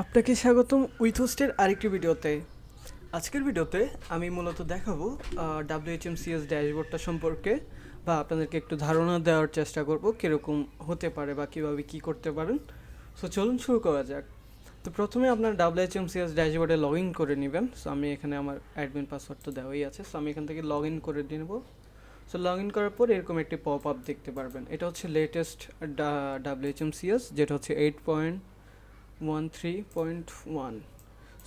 আপনাকে স্বাগতম উইথহোস্টের আরেকটি ভিডিওতে। আজকের ভিডিওতে আমি মূলত দেখাবো WHMCS ড্যাশবোর্ডটা সম্পর্কে, বা আপনাদেরকে একটু ধারণা দেওয়ার চেষ্টা করব কীরকম হতে পারে বা কীভাবে কী করতে পারেন। সো চলুন শুরু করা যাক। তো প্রথমে আপনার WHMCS ড্যাশবোর্ডে লগ ইন করে নেবেন। সো আমি এখানে আমার অ্যাডমিন পাসওয়ার্ড তো দেওয়াই আছে, সো আমি এখান থেকে লগ ইন করে দিয়ে নেব। সো লগ ইন করার পর এরকম একটি পপ আপ দেখতে পারবেন। এটা হচ্ছে লেটেস্ট WHMCS, যেটা হচ্ছে 8.13.1।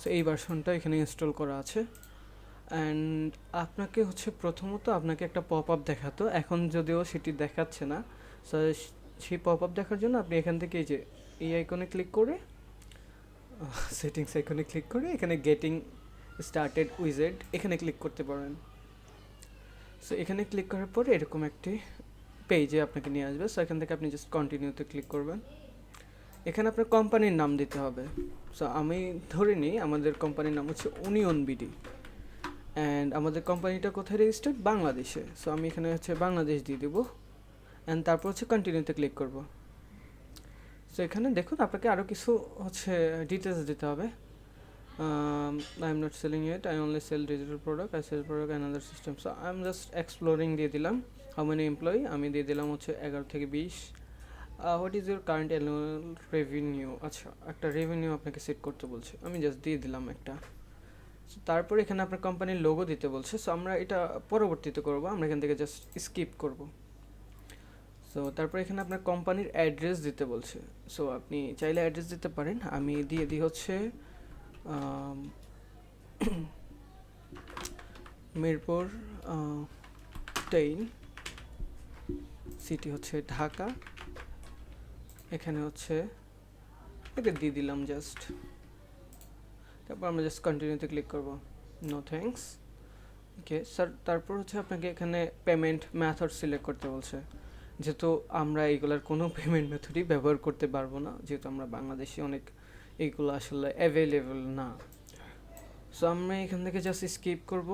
সো এই ভার্সনটা এখানে ইনস্টল করা আছে। অ্যান্ড আপনাকে হচ্ছে প্রথমত আপনাকে একটা পপ আপ দেখাতো, এখন যদিও সেটি দেখাচ্ছে না। সো সেই পপ আপ দেখার জন্য আপনি এখান থেকে এই আইকনে ক্লিক করে সেটিংস আইকনে ক্লিক করে এখানে গেটিং স্টার্টেড উইজেট এখানে ক্লিক করতে পারেন। সো এখানে ক্লিক করার পরে এরকম একটি পেজে আপনাকে নিয়ে আসবে। সো এখান থেকে আপনি জাস্ট কন্টিনিউতে ক্লিক করবেন। এখানে আপনার কোম্পানির নাম দিতে হবে। সো আমি ধরে নিই আমাদের কোম্পানির নাম হচ্ছে ইউনিয়ন বিডি, অ্যান্ড আমাদের কোম্পানিটা কোথায় রেজিস্টার্ড? বাংলাদেশে। সো আমি এখানে হচ্ছে বাংলাদেশ দিয়ে দেবো, অ্যান্ড তারপর হচ্ছে কন্টিনিউতে ক্লিক করব। সো এখানে দেখুন আপনাকে আরও কিছু হচ্ছে ডিটেলস দিতে হবে। I am not selling it, I only sell digital product, I sell product and other system. So I am just exploring দিয়ে দিলাম। হাউ মেনি এমপ্লয়ি আমি দিয়ে দিলাম হচ্ছে 11 থেকে 20। What is your current annual revenue? আচ্ছা, একটা রেভিনিউ আপনাকে সেট করতে বলছে, আমি জাস্ট দিয়ে দিলাম একটা। তারপর এখানে আপনার কোম্পানির লোগো দিতে বলছে। সো আমরা এটা পরবর্তীতে করব, আমরা এখান থেকে জাস্ট স্কিপ করব। সো তারপর এখানে আপনার কোম্পানির অ্যাড্রেস দিতে বলছে। সো আপনি চাইলে অ্যাড্রেস দিতে পারেন, আমি দিয়ে দিই হচ্ছে মিরপুর 10, সিটি হচ্ছে ঢাকা। এখানে হচ্ছে এটা দিয়ে দিলাম জাস্ট। তারপর আমরা জাস্ট কন্টিনিউতে ক্লিক করব। No thanks. ওকে স্যার, তারপর হচ্ছে আপনাকে এখানে পেমেন্ট মেথড সিলেক্ট করতে বলছে। যেহেতু আমরা এইগুলার কোনো পেমেন্ট মেথডই ব্যবহার করতে পারবো না, যেহেতু আমরা বাংলাদেশে অনেক এইগুলো আসলে অ্যাভেলেবল না। সো আমরা এখান থেকে জাস্ট স্কিপ করব।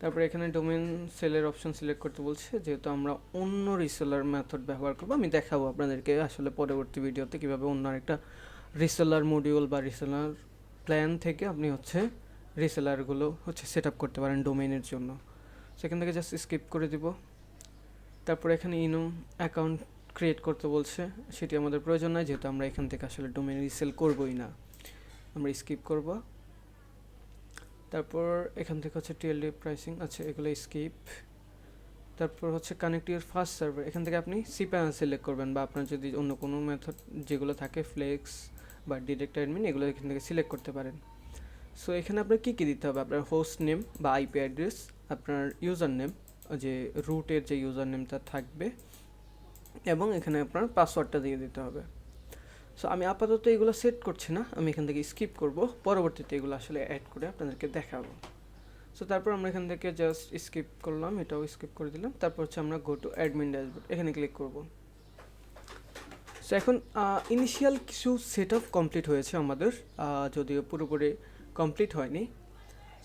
তারপরে এখানে ডোমেন সেলের অপশন সিলেক্ট করতে বলছে, যেহেতু আমরা অন্য রিসেলার মেথড ব্যবহার করবো। আমি দেখাবো আপনাদেরকে আসলে পরবর্তী ভিডিওতে কীভাবে অন্য একটা রিসেলার মডিউল বা রিসেলার প্ল্যান থেকে আপনি হচ্ছে রিসেলারগুলো হচ্ছে সেট আপ করতে পারেন ডোমেনের জন্য। সেখান থেকে জাস্ট স্কিপ করে দিব। তারপরে এখানে অ্যাকাউন্ট ক্রিয়েট করতে বলছে, সেটি আমাদের প্রয়োজন নয়, যেহেতু আমরা এখান থেকে আসলে ডোমেন রিসেল করবোই না, আমরা স্কিপ করব। তারপর এখান থেকে হচ্ছে টিএলডি প্রাইসিং, আচ্ছা এগুলো স্কিপ। তারপর হচ্ছে কানেক্ট ইউর ফার্স্ট সার্ভার, এখান থেকে আপনি সি প্যানেল সিলেক্ট করবেন, বা আপনার যদি অন্য কোনো মেথড যেগুলো থাকে ফ্লেক্স বা ডিরেক্ট অ্যাডমিন, এগুলো এখান থেকে সিলেক্ট করতে পারেন। সো এখানে আপনার কী কী দিতে হবে? আপনার হোস্ট নেম বা আইপি অ্যাড্রেস, আপনার ইউজার নেম, যে রুটের যে ইউজার নেমটা থাকবে, এবং এখানে আপনার পাসওয়ার্ডটা দিয়ে দিতে হবে। সো আমি আপাতত এগুলো সেট করছি না, আমি এখান থেকে স্কিপ করব, পরবর্তীতে এগুলো আসলে অ্যাড করে আপনাদেরকে দেখাবো। সো তারপর আমরা এখান থেকে জাস্ট স্কিপ করলাম, এটাও স্কিপ করে দিলাম। তারপর হচ্ছে আমরা গো টু অ্যাডমিন ড্যাশবোর্ড, এখানে ক্লিক করব। সো এখন ইনিশিয়াল কিছু সেট আপ কমপ্লিট হয়েছে আমাদের, যদিও পুরোপুরি কমপ্লিট হয়নি।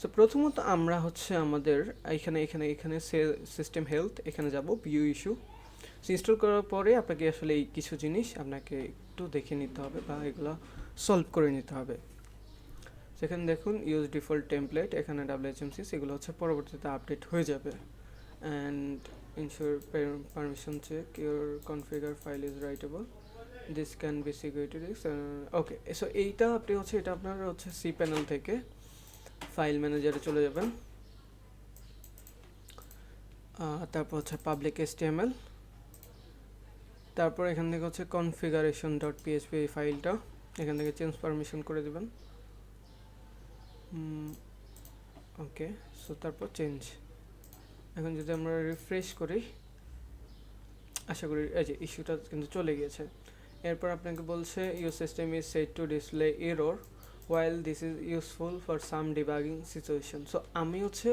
সো প্রথমত আমরা হচ্ছে আমাদের এখানে এখানে এখানে সিস্টেম হেলথ, এখানে যাব ভিউ ইস্যু। ইনস্টল করার পরে আপনাকে আসলে এই কিছু জিনিস আপনাকে একটু দেখে নিতে হবে বা এগুলো সলভ করে নিতে হবে। সেখানে দেখুন ইউজ ডিফল্ট টেমপ্লেট, এখানে WHMCS, এগুলো হচ্ছে পরবর্তীতে আপডেট হয়ে যাবে। And ensure permission check your config file is writable, this can be security risk. Okay, so এইটা আপনি হচ্ছে এটা আপনার হচ্ছে সি প্যানেল থেকে ফাইল ম্যানেজারে চলে যাবেন। তারপর হচ্ছে পাবলিক HTML, তারপর এখান থেকে হচ্ছে configuration.php এই ফাইলটা এখান থেকে চেঞ্জ পারমিশন করে দেবেন। ওকে, সো তারপর চেঞ্জ। এখন যদি আমরা রিফ্রেশ করি, আশা করি এই যে ইস্যুটা কিন্তু চলে গিয়েছে। এরপর আপনাকে বলছে your system is set to display error while this is useful for some debugging situation. So আমি হচ্ছে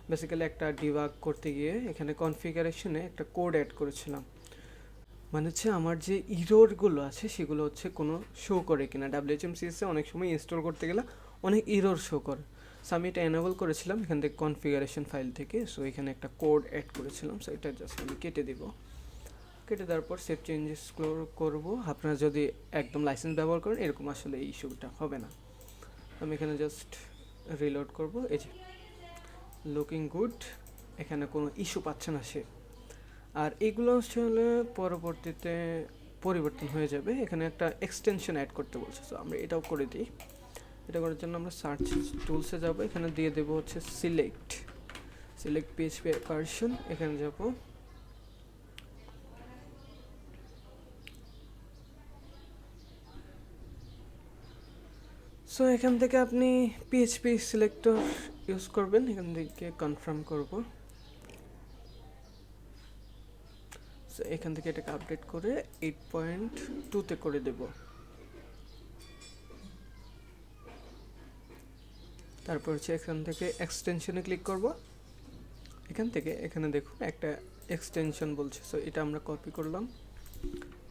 বেসিক্যালি একটা ডিবাগ করতে গিয়ে এখানে কনফিগারেশনে একটা কোড অ্যাড করেছিলাম, মানে হচ্ছে আমার যে ইররগুলো আছে সেগুলো হচ্ছে কোনো শো করে কিনা। WHMCSে অনেক সময় ইনস্টল করতে গেলে অনেক ইরর শো করে। সো আমি এটা এনেবল করেছিলাম এখান থেকে কনফিগারেশন ফাইল থেকে। সো এখানে একটা কোড অ্যাড করেছিলাম, সো এটা জাস্ট আমি কেটে দিব। কেটে দেওয়ার পর সেভ চেঞ্জেস করব। আপনারা যদি একদম লাইসেন্স ব্যবহার করেন এরকম আসলে এই ইস্যুটা হবে না। আমি এখানে জাস্ট রিলোড করব, এই যে লুকিং গুড, এখানে কোনো ইস্যু পাচ্ছে না সে। আর এগুলো আসলে পরবর্তীতে পরিবর্তন হয়ে যাবে। এখানে একটা এক্সটেনশন অ্যাড করতে বলছে, সো আমরা এটাও করে দিই। এটা করার জন্য আমরা সার্চ টুলসে যাব, এখানে দিয়ে দেব হচ্ছে সিলেক্ট পিএইচপি ভার্সন, এখানে যাব। সো এখান থেকে আপনি পিএইচপি সিলেক্টর ইউজ করবেন, এখান থেকে কনফার্ম করব। সো এখান থেকে এটাকে আপডেট করে 8.2-তে করে দেব। তারপর হচ্ছে এখান থেকে এক্সটেনশনে ক্লিক করব। এখান থেকে এখানে দেখুন একটা এক্সটেনশন বলছে, সো এটা আমরা কপি করলাম।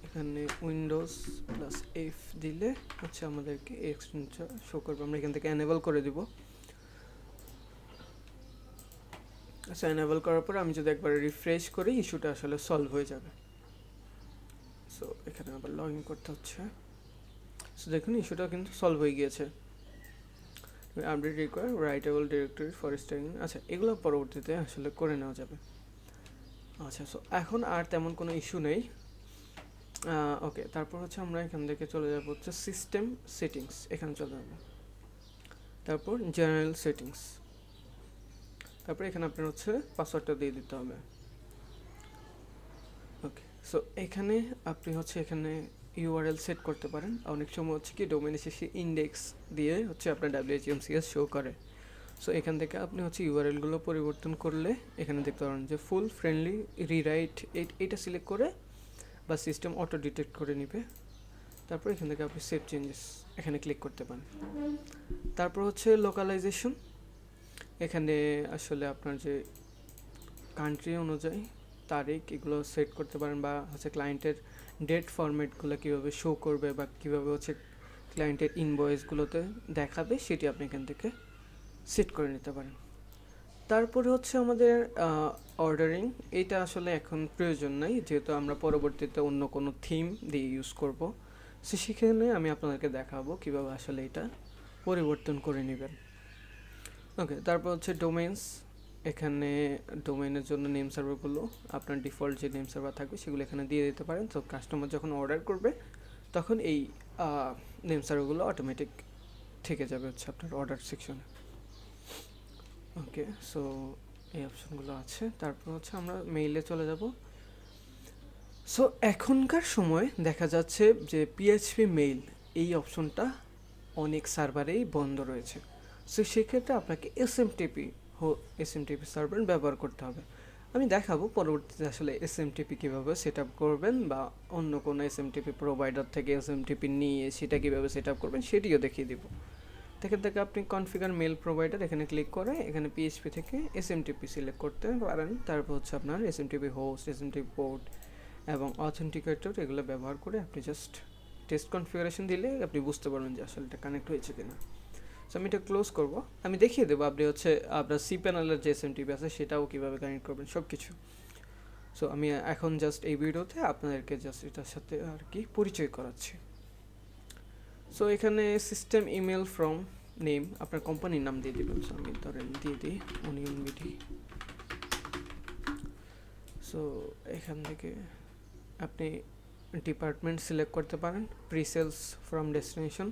এখানে উইন্ডোজ প্লাস এফ দিলে হচ্ছে আমাদেরকে এই এক্সটেনশন শো করবে। আমরা এখান থেকে এনেবল করে দিব। আচ্ছা, এনেবল করার পর আমি যদি একবার রিফ্রেশ করি ইস্যুটা আসলে সলভ হয়ে যাবে। সো এখানে আবার লগ ইন করতে হচ্ছে। সো দেখুন ইস্যুটা কিন্তু সলভ হয়ে গিয়েছে। Update require writable directory for styling. আচ্ছা, এগুলো পরবর্তীতে আসলে করে নেওয়া যাবে। আচ্ছা, সো এখন আর তেমন কোনো ইস্যু নেই। ওকে, তারপর হচ্ছে আমরা এখান থেকে চলে যাব হচ্ছে সিস্টেম সেটিংস, এখানে চলে যাব। তারপর জেনারেল সেটিংস, তারপর এখানে আপনার হচ্ছে পাসওয়ার্ডটা দিয়ে দিতে হবে। ওকে, সো এখানে আপনি হচ্ছে এখানে ইউআরএল সেট করতে পারেন। অনেক সময় হচ্ছে কি ডোমেইন শেষে ইন্ডেক্স দিয়ে হচ্ছে আপনার WHMCS শো করে। সো এখান থেকে আপনি হচ্ছে ইউআরএলগুলো পরিবর্তন করলে এখানে দেখতে পারেন যে ফুল ফ্রেন্ডলি রিরাইট, এইটা সিলেক্ট করে বা সিস্টেম অটো ডিটেক্ট করে নেবে। তারপর এখান থেকে আপনি সেভ চেঞ্জেস এখানে ক্লিক করতে পারেন। তারপর হচ্ছে লোকালাইজেশন, এখানে আসলে আপনার যে কান্ট্রি অনুযায়ী তারিখ এগুলো সেট করতে পারেন, বা হচ্ছে ক্লায়েন্টের ডেট ফরম্যাটগুলো কীভাবে শো করবে বা কীভাবে হচ্ছে ক্লায়েন্টের ইনভয়েসগুলোতে দেখাবে সেটি আপনি এখান থেকে সেট করে নিতে পারেন। তারপরে হচ্ছে আমাদের অর্ডারিং, এইটা আসলে এখন প্রয়োজন নাই, যেহেতু আমরা পরবর্তীতে অন্য কোনো থিম দিয়ে ইউজ করব। সো সেখানে আমি আপনাদেরকে দেখাবো কীভাবে আসলে এটা পরিবর্তন করে নেবেন। ওকে, তারপর হচ্ছে ডোমেইনস, এখানে ডোমেইনের জন্য নেম সার্ভারগুলো আপনার ডিফল্ট যে নেম সার্ভার থাকবে সেগুলো এখানে দিয়ে দিতে পারেন। তো কাস্টমার যখন অর্ডার করবে তখন এই নেম সার্ভারগুলো অটোমেটিক থেকে যাবে হচ্ছে আপনার অর্ডার সেকশনে। ওকে, সো এই অপশনগুলো আছে। তারপর হচ্ছে আমরা মেইলে চলে যাব। সো এখনকার সময় দেখা যাচ্ছে যে পিএইচপি মেইল এই অপশনটা অনেক সার্ভারেই বন্ধ রয়েছে। সো সেক্ষেত্রে আপনাকে এসএমটিপি সার্ভার ব্যবহার করতে হবে। আমি দেখাবো পরবর্তীতে আসলে এসএমটিপি কীভাবে সেট আপ করবেন, বা অন্য কোনো এসএমটিপি প্রোভাইডার থেকে এসএমটিপি নিয়ে সেটা কীভাবে সেট আপ করবেন সেটিও দেখিয়ে দিব। এখান থেকে আপনি কনফিগার মেল প্রোভাইডার এখানে ক্লিক করে এখানে পিএইচপি থেকে এসএমটিপি সিলেক্ট করতে পারেন। তারপর হচ্ছে আপনার এসএমটিপি হোস্ট, এসএমটিপি পোর্ট এবং অথেন্টিকেটর এগুলো ব্যবহার করে আপনি জাস্ট টেস্ট কনফিগারেশন দিলে আপনি বুঝতে পারবেন যে আসলে এটা কানেক্ট হয়েছে কিনা। সো আমি এটা ক্লোজ করব। আমি দেখিয়ে দেবো আপনি হচ্ছে আপনার সি প্যানেলের যে এসএমটিপি আছে সেটাও কীভাবে কানেক্ট করবেন সব কিছু। সো আমি এখন জাস্ট এই ভিডিওতে আপনাদেরকে জাস্ট এটার সাথে আর কি পরিচয় করাচ্ছি। সো এখানে সিস্টেম ইমেল ফ্রম নেম আপনার কোম্পানির নাম দিয়ে দেবেন। সো আমি ধরেন দিয়ে দিই অনিয়ন বিডি। সো এখান থেকে আপনি ডিপার্টমেন্ট সিলেক্ট করতে পারেন, প্রিসেলস ফ্রম ডেস্টিনেশন।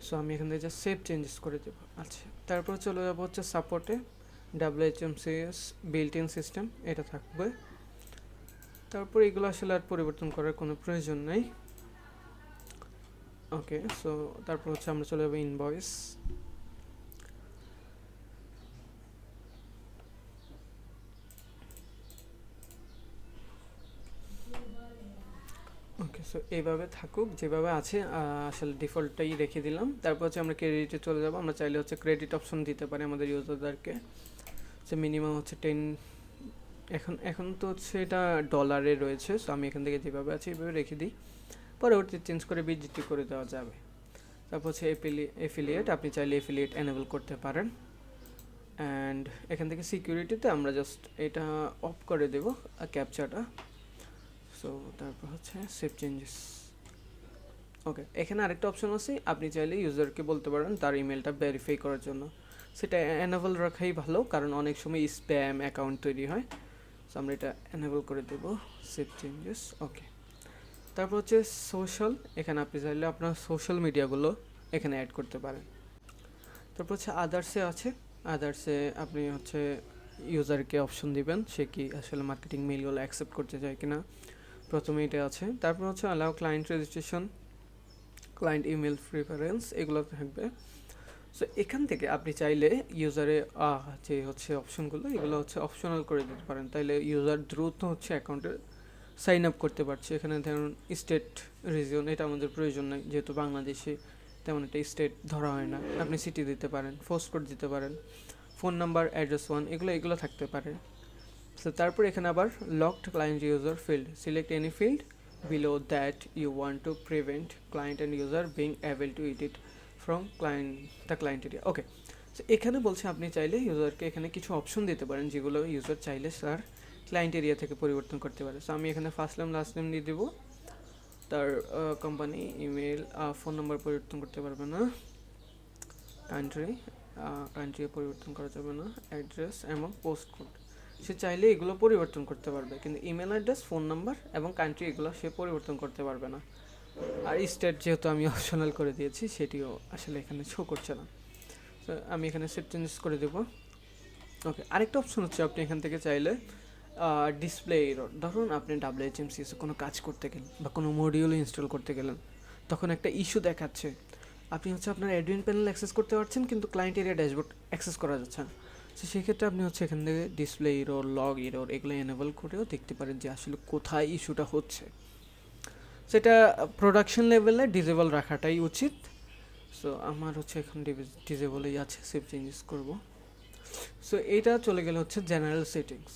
সো আমি এখান থেকে জাস্ট সেভ চেঞ্জেস করে দেবো। আচ্ছা, তারপর চলে যাবো হচ্ছে সাপোর্টে WHMCS বিল্ট ইন সিস্টেম, এটা থাকবে। তারপর এগুলো আসলে আর পরিবর্তন করার কোনো প্রয়োজন নেই। ওকে, সো তারপর হচ্ছে আমরা চলে যাবো ইনভয়েস। ওকে, সো এইভাবে থাকুক যেভাবে আছে, আসলে ডিফল্টটাই রেখে দিলাম। তারপর হচ্ছে আমরা ক্রেডিটে চলে যাব। আমরা চাইলে হচ্ছে ক্রেডিট অপশন দিতে পারি আমাদের ইউজারদেরকে, যে মিনিমাম হচ্ছে 10। এখন তো হচ্ছে এটা ডলারে রয়েছে, সো আমি এখান থেকে যেভাবে আছে এইভাবে রেখে দিই, পরবর্তী চেঞ্জ করে বিজিটি করে দেওয়া যাবে। তারপর হচ্ছে এফিলিয়েট, আপনি চাইলে এফিলিয়েট এনেবল করতে পারেন। অ্যান্ড এখান থেকে সিকিউরিটিতে আমরা জাস্ট এটা অফ করে দেব ক্যাপচাটা। সো তারপর হচ্ছে সেভ চেঞ্জেস। ওকে, এখানে আরেকটা অপশন আছে, আপনি চাইলে ইউজারকে বলতে পারেন তার ইমেলটা ভেরিফাই করার জন্য। সেটা এনেবল রাখাই ভালো, কারণ অনেক সময় স্প্যাম অ্যাকাউন্ট তৈরি হয়। সো আমরা এটা এনেবল করে দেব, সেভ চেঞ্জেস। ওকে, তারপর হচ্ছে সোশ্যাল, এখানে আপনি চাইলে আপনার সোশ্যাল মিডিয়াগুলো এখানে অ্যাড করতে পারেন। তারপর হচ্ছে আদার্সে আছে, আদার্সে আপনি হচ্ছে ইউজারকে অপশন দিবেন সে কি আসলে মার্কেটিং মেইলগুলো অ্যাকসেপ্ট করতে চায় কিনা, প্রথমে এটা আছে। তারপর হচ্ছে allow client registration, client email preference, এগুলো থাকবে। সো এখান থেকে আপনি চাইলে ইউজারে যে হচ্ছে অপশনগুলো, এগুলো হচ্ছে অপশনাল করে দিতে পারেন, তাইলে ইউজার দ্রুত হচ্ছে অ্যাকাউন্টে সাইন আপ করতে পারছে। এখানে ধরুন স্টেট, রিজিয়ন, এটা আমাদের প্রয়োজন নাই, যেহেতু বাংলাদেশে তেমন একটা স্টেট ধরা হয় না। আপনি সিটি দিতে পারেন, পোস্ট কোড দিতে পারেন, ফোন নাম্বার, অ্যাড্রেস এগুলো থাকতে পারে। সো তারপর এখানে আবার locked client user field, select any field below that you want to prevent client and user being able to edit from the client area. Okay, so এখানে বলছে আপনি চাইলে ইউজারকে এখানে কিছু অপশন দিতে পারেন যেগুলো ইউজার চাইলে তার ক্লায়েন্ট এরিয়া থেকে পরিবর্তন করতে পারে। সো আমি এখানে ফার্স্ট নেম লাস্ট নেম দিয়ে দেবো, তার কোম্পানি, ইমেল, ফোন নাম্বার পরিবর্তন করতে পারবে না, কান্ট্রি পরিবর্তন করা যাবে না, অ্যাড্রেস এবং পোস্ট কোড সে চাইলে এগুলো পরিবর্তন করতে পারবে, কিন্তু ইমেল অ্যাড্রেস, ফোন নাম্বার এবং কান্ট্রি এগুলো সে পরিবর্তন করতে পারবে না। আর স্টেট যেহেতু আমি অপশনাল করে দিয়েছি, সেটিও আসলে এখানে শো করছে না। তো আমি এখানে সেভ চেঞ্জেস করে দেবো। ওকে, আরেকটা অপশন হচ্ছে আপনি এখান থেকে চাইলে ডিসপ্লে এরর, ধরুন আপনি WHMCS কোনো কাজ করতে গেলেন বা কোনো মডিউল ইনস্টল করতে গেলেন, তখন একটা ইস্যু দেখাচ্ছে, আপনি হচ্ছে আপনার অ্যাডমিন প্যানেল অ্যাক্সেস করতে পারছেন কিন্তু ক্লায়েন্ট এরিয়া ড্যাশবোর্ড অ্যাক্সেস করা যাচ্ছে না। তো সেক্ষেত্রে আপনি হচ্ছে এখান থেকে ডিসপ্লে এরর, লগ এরর এগুলো এনেবল করেও দেখতে পারেন যে আসলে কোথায় ইস্যুটা হচ্ছে। সেটা প্রোডাকশন লেভেলে ডিসেবল রাখাটাই উচিত। সো আমার হচ্ছে এখন ডিসেবলই আছে, সেভ চেঞ্জেস করব। সো এইটা চলে গেলে হচ্ছে জেনারেল সেটিংস।